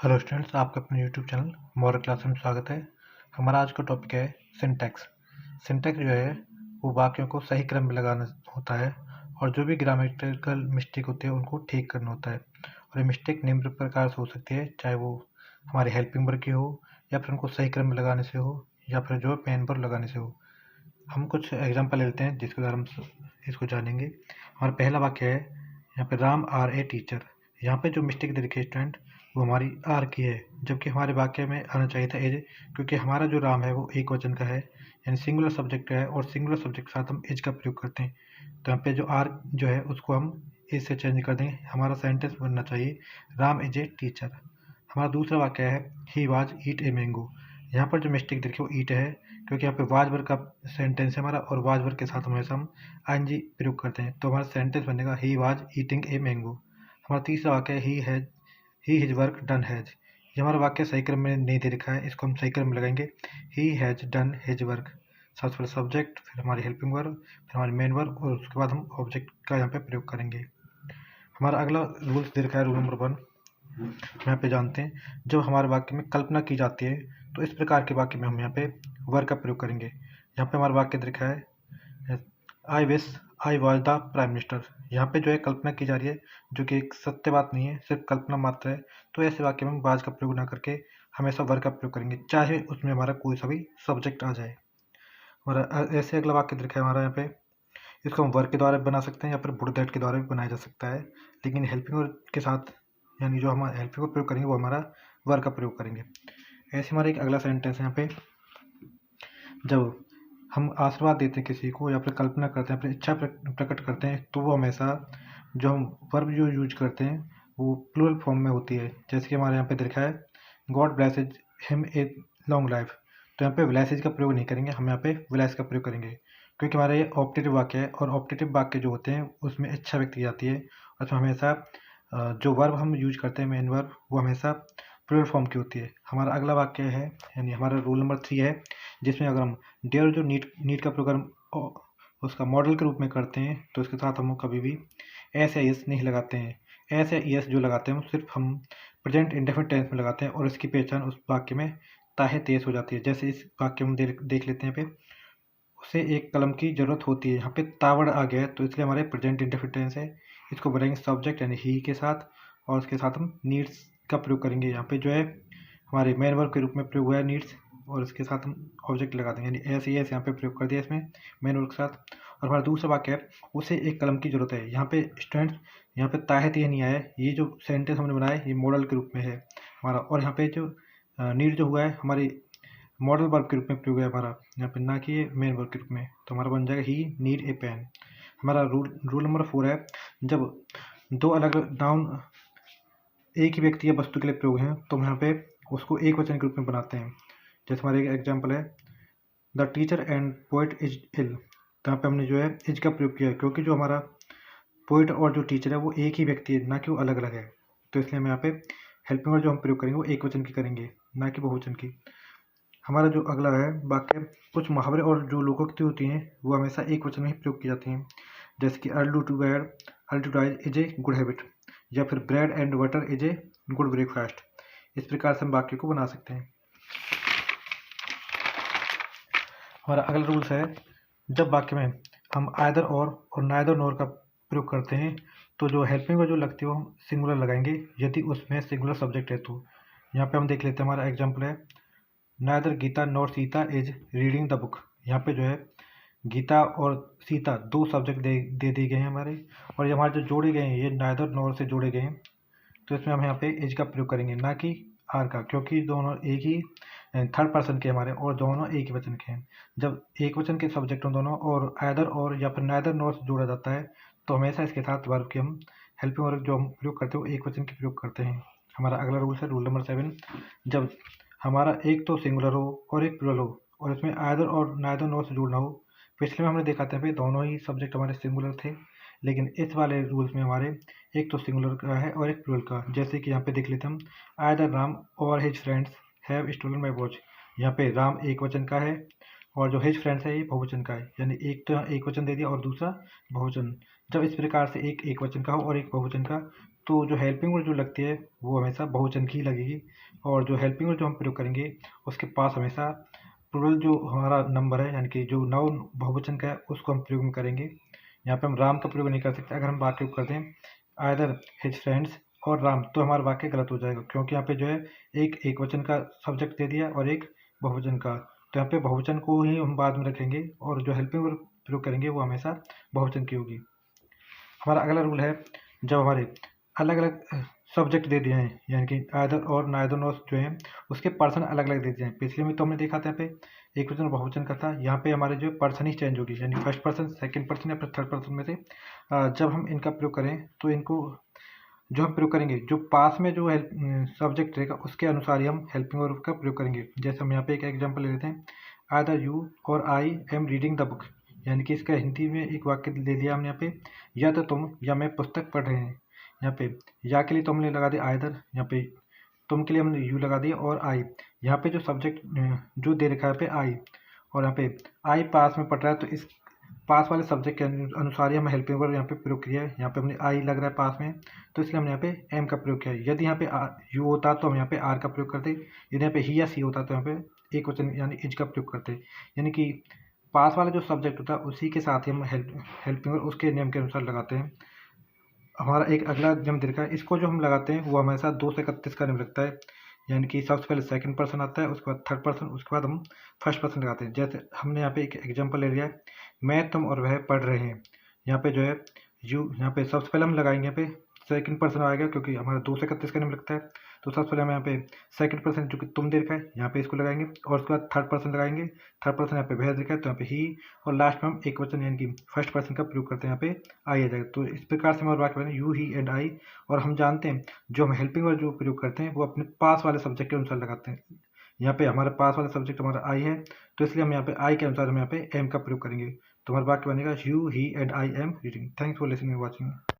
Hello students, आपका अपने YouTube channel model class में स्वागत है। हमारा आज का टॉपिक है सिंटैक्स। सिंटैक्स जो है वो वाक्यों को सही क्रम में लगाना होता है और जो भी ग्रामेटिकल मिस्टेक होती है उनको ठीक करना होता है। और ये मिस्टेक निम्न प्रकार से हो सकती है, चाहे वो हमारे हेल्पिंग वर्ब की हो या फिर उनको सही क्रम में लगाने से हो या फिर जो पेन पर लगाने से हो। हम कुछ एग्जाम्पल लेते हैं जिसके द्वारा हम इसको जानेंगे। हमारा पहला वाक्य है, यहाँ पे राम आर ए टीचर। यहाँ पे जो मिस्टेक दे रखी है स्टूडेंट वो हमारी आर की है, जबकि हमारे वाक्य में आना चाहिए था एज, क्योंकि हमारा जो राम है वो एक वचन का है, यानी सिंगुलर सब्जेक्ट है और सिंगुलर सब्जेक्ट के साथ हम एज का प्रयोग करते हैं। तो यहाँ पे जो आर जो है उसको हम एज से चेंज कर देंगे। हमारा सेंटेंस बनना चाहिए राम इज ए टीचर। हमारा दूसरा वाक्य है he was eat a mango. यहाँ पर जो मिस्टेक देखिए वो ईट है, क्योंकि यहाँ पे वाज वर्ग का सेंटेंस है हमारा और वाज वर्ग के साथ हमेशा हम आईएनजी प्रयोग करते हैं, तो हमारा सेंटेंस बनेगा he was eating a mango. हमारा तीसरा वाक्य है ही हिज वर्क डन हैज। ये हमारा वाक्य सही क्रम में नहीं दे रखा है, इसको हम सही क्रम में लगाएंगे he has done his work. सबसे पहले सब्जेक्ट, फिर हमारी हेल्पिंग वर्ब, फिर हमारी मेन वर्ब और उसके बाद हम ऑब्जेक्ट का यहाँ पे प्रयोग करेंगे। हमारा अगला रूल्स दे रखा है, रूल नंबर 1 यहाँ पे जानते हैं। जब हमारे वाक्य में कल्पना की जाती है तो इस प्रकार के वाक्य में हम यहाँ पे वर्ग का प्रयोग करेंगे। यहाँ पे हमारा वाक्य दिखा है I wish I was the prime minister. यहाँ पे जो है कल्पना की जा रही है, जो कि एक सत्य बात नहीं है, सिर्फ कल्पना मात्र है। तो ऐसे वाक्य में हम वाज का प्रयोग ना करके हमेशा वर्ग का प्रयोग करेंगे, चाहे उसमें हमारा कोई सा भी सब्जेक्ट आ जाए। हमारा ऐसे अगला वाक्य दिखा है हमारा यहाँ पे, इसको हम वर्ग के द्वारा भी बना सकते हैं या फिर वुड दैट के द्वारा भी बनाया जा सकता है, लेकिन हेल्पिंग वर्ब के साथ, यानी जो हम हेल्पिंग का प्रयोग करेंगे वो हमारा वर्ग का प्रयोग करेंगे। ऐसे हमारा एक अगला सेंटेंस है यहाँ पे, जब हम आशीर्वाद देते हैं किसी को या फिर कल्पना करते हैं, अपनी इच्छा प्रकट करते हैं, तो वो हमेशा जो हम वर्ब जो यूज करते हैं वो प्लूरल फॉर्म में होती है। जैसे कि हमारे यहाँ पे लिखा है God blesses him a long life. तो यहाँ पे ब्लेसेज का प्रयोग नहीं करेंगे, हम यहाँ पे ब्लेस का प्रयोग करेंगे, क्योंकि हमारा ये ऑप्टेटिव वाक्य है और ऑप्टेटिव वाक्य जो होते हैं उसमें इच्छा व्यक्त की जाती है। और उसमें हमेशा जो वर्ब हम यूज करते हैं मेन वर्ब वो हमेशा प्लूरल फॉर्म की होती है। हमारा अगला वाक्य है, यानी हमारा रूल नंबर 3 है, जिसमें अगर हम डेयर जो नीट का प्रोग्राम उसका मॉडल के रूप में करते हैं तो इसके साथ हम कभी भी एस या एस नहीं लगाते हैं। एस या एस जो लगाते हैं सिर्फ हम प्रेजेंट इंडेफिनिट टेंस में लगाते हैं और इसकी पहचान उस वाक्य में ताहे तेज हो जाती है। जैसे इस वाक्य में देख लेते हैं पे, उसे एक कलम की ज़रूरत होती है। यहाँ पे तावड़ आ गया है तो इसलिए हमारे प्रेजेंट इंडेफिनिट टेंस है, इसको बनाएंगे सब्जेक्ट यानी ही के साथ और उसके साथ हम नीड्स का प्रयोग करेंगे। यहाँ पे जो है हमारे मेन वर्ब के रूप में प्रयोग हुआ है नीड्स, और इसके साथ हम ऑब्जेक्ट लगा देंगे, यानी एस एस यहाँ पे प्रयोग कर दिया इसमें मेन वर्ब के साथ। और हमारा दूसरा वाक्य है उसे एक कलम की जरूरत है। यहाँ पे स्टूडेंट्स यहाँ पे ताहत ये नहीं आया है, ये जो सेंटेंस हमने बनाया है ये मॉडल के रूप में है हमारा, और यहाँ पे जो नीड जो हुआ है हमारी मॉडल वर्ब के रूप में प्रयोग है हमारा यहाँ पे, ना कि मेन वर्ब के रूप में। तो हमारा बन जाएगा ही नीड ए पेन। हमारा रूल नंबर 4 है, जब दो अलग नाउन एक ही व्यक्ति या वस्तु के लिए प्रयोग हैं तो हम यहाँ पे उसको एक वचन के रूप में बनाते हैं। जैसे हमारे एग्जाम्पल है the teacher and poet is ill. तो यहाँ पे हमने जो है इज का प्रयोग किया है, क्योंकि जो हमारा पोइट और जो टीचर है वो एक ही व्यक्ति है, ना कि वो अलग अलग है। तो इसलिए हम यहाँ पे हेल्पिंग वर्ड जो हम प्रयोग करेंगे वो एक वचन की करेंगे, ना कि बहुवचन की। हमारा जो अगला है वाक्य, कुछ मुहावरे और जो लोकोक्ति होती हैं वो हमेशा एक वचन में ही प्रयोग की जाती हैं। जैसे कि early to bed early to rise is a good habit, या फिर bread and butter is a good breakfast. इस प्रकार से हम वाक्य को बना सकते हैं। हमारा अगला रूल्स है, जब वाक्य में हम आइदर और नाइदर नोर का प्रयोग करते हैं तो जो हेल्पिंग वर्ड जो लगती है वो हम सिंगुलर लगाएंगे, यदि उसमें सिंगुलर सब्जेक्ट है तो। यहाँ पे हम देख लेते हैं, हमारा एग्जाम्पल है neither Gita nor Sita is reading the book. यहाँ पे जो है गीता और सीता दो सब्जेक्ट दे दिए गए हैं हमारे, और ये हमारे जो जोड़े गए हैं ये नाइदर नॉर से जोड़े गए हैं। तो इसमें हम यहाँ पे एज का प्रयोग करेंगे, ना कि आर का, क्योंकि दोनों एक ही थर्ड पर्सन के हमारे और दोनों एक ही वचन के हैं। जब एक वचन के सब्जेक्ट हों दोनों और आइदर और या फिर नाइदर नॉर से जोड़ा जाता है तो हमेशा इसके साथ वर्ब की हम हेल्पिंग वर्ब जो हम प्रयोग करते हैं वो एक वचन की प्रयोग करते हैं। हमारा अगला रूल है रूल नंबर 7, जब हमारा एक तो सिंगुलर हो और एक प्लूरल हो और इसमें आइदर और नाइदर नॉर से जुड़ना हो। पिछले में हमने देखा था भाई दोनों ही सब्जेक्ट हमारे सिंगुलर थे, लेकिन इस वाले रूल्स में हमारे एक तो सिंगुलर का है और एक प्लूरल का। जैसे कि यहाँ पे देख लेते हम, आइदर राम और his friends have stolen my watch. यहाँ पे राम एक वचन का है और जो हिज फ्रेंड्स है ये बहुवचन का है, यानी एक तो एक वचन दे दिया और दूसरा बहुवचन। जब इस प्रकार से एक एक वचन का हो और एक बहुवचन का, तो जो हेल्पिंग वर्ड जो लगती है वो हमेशा बहुवचन की ही लगेगी। और जो हेल्पिंग वर्ड जो हम प्रयोग करेंगे उसके पास हमेशा प्लूरल जो हमारा नंबर है, यानी कि जो नाउन बहुवचन का है उसको हम प्रयोग में करेंगे। यहाँ पे हम राम का प्रयोग नहीं कर सकते। अगर हम वाक्य कर दें आइदर हिज फ्रेंड्स और राम, तो हमारा वाक्य गलत हो जाएगा, क्योंकि यहाँ पे जो है एक एक वचन का सब्जेक्ट दे दिया और एक बहुवचन का। तो यहाँ पे बहुवचन को ही हम बाद में रखेंगे और जो हेल्पिंग वर्ब प्रयोग करेंगे वो हमेशा बहुवचन की होगी। हमारा अगला रूल है, जब हमारे अलग अलग सब्जेक्ट दे दिए हैं, यानी कि आइदर और नाइदर नॉर जो हैं उसके पर्सन अलग अलग दे दिए हैं। पिछले में तो हमने देखा था यहाँ पे एक वचन बहुवचन का था, यहाँ पे हमारे जो पर्सन ही चेंज होगी, यानी फर्स्ट पर्सन, सेकंड पर्सन या फिर थर्ड पर्सन में से जब हम इनका प्रयोग करें तो इनको जो हम प्रयोग करेंगे जो पास में जो सब्जेक्ट रहेगा उसके अनुसार ही हम हेल्पिंग वर्ब का प्रयोग करेंगे। जैसे हम यहाँ पे एक एग्जांपल ले लेते हैं, आइदर यू और I am reading the book, यानी कि इसका हिंदी में एक वाक्य ले दिया हमने यहाँ पे, या तो तुम या मैं पुस्तक पढ़ रहे हैं। यहाँ पे या के लिए तो हमने लगा दिया आइदर, यहाँ पे तुम के लिए हमने यू लगा दिया, और आई यहाँ पे जो सब्जेक्ट जो दे रखा है पे आई, और यहाँ पे आई पास में पढ़ रहा है, तो इस पास वाले सब्जेक्ट के अनुसार ही हम हेल्पिंग वर्ब यहाँ पे प्रयोग किया है। यहाँ पे हमने आई लग रहा है पास में, तो इसलिए हमने यहाँ पे एम का प्रयोग किया है। यदि यहाँ पे यू होता तो हम यहाँ पे आर का प्रयोग करते, यदि यहाँ पे ही या सी होता तो यहाँ पे एक वचन यानी इज का प्रयोग करते। यानी कि पास वाला जो सब्जेक्ट होता है उसी के साथ ही हम हेल्पिंग वर्ब उसके नियम के अनुसार लगाते हैं। हमारा एक अगला नियम दे रखा है, इसको जो हम लगाते हैं वो हमेशा 2 से 31 का नियम रखता है, यानी कि सबसे पहले सेकंड पर्सन आता है, उसके बाद थर्ड पर्सन, उसके बाद हम फर्स्ट पर्सन लगाते हैं। जैसे हमने यहाँ पे एक एग्जांपल ले लिया है, मैं तुम और वह पढ़ रहे हैं। यहाँ पे जो है यू, यहाँ पे सबसे पहले हम लगाएंगे यहाँ पे सेकंड पर्सन आएगा, क्योंकि हमारा 2 से 31 का नियम लगता है। तो सबसे पहले हम यहाँ पे सेकंड पर्सन जो कि तुम दे रखा है यहाँ पे इसको लगाएंगे, और उसके बाद थर्ड पर्सन लगाएंगे। थर्ड पर्सन यहाँ पे वह दे रखा है तो यहाँ पे ही, और लास्ट में हम एक वचन यानी कि फर्स्ट पर्सन का प्रयोग करते हैं, यहाँ पे आई आ जाएगा। तो इस प्रकार से हमारा वाक्य बने यू ही एंड आई। और हम जानते हैं जो हम हेल्पिंग वर्ब जो प्रयोग करते हैं वो अपने पास वाले सब्जेक्ट के अनुसार लगाते हैं। यहाँ पे हमारे पास वाला सब्जेक्ट हमारा आई है, तो इसलिए हम यहाँ पे आई के अनुसार हम यहाँ पे एम का प्रयोग करेंगे। तो हमारा वाक्य बनेगा you he and I am reading. Thanks for listening watching.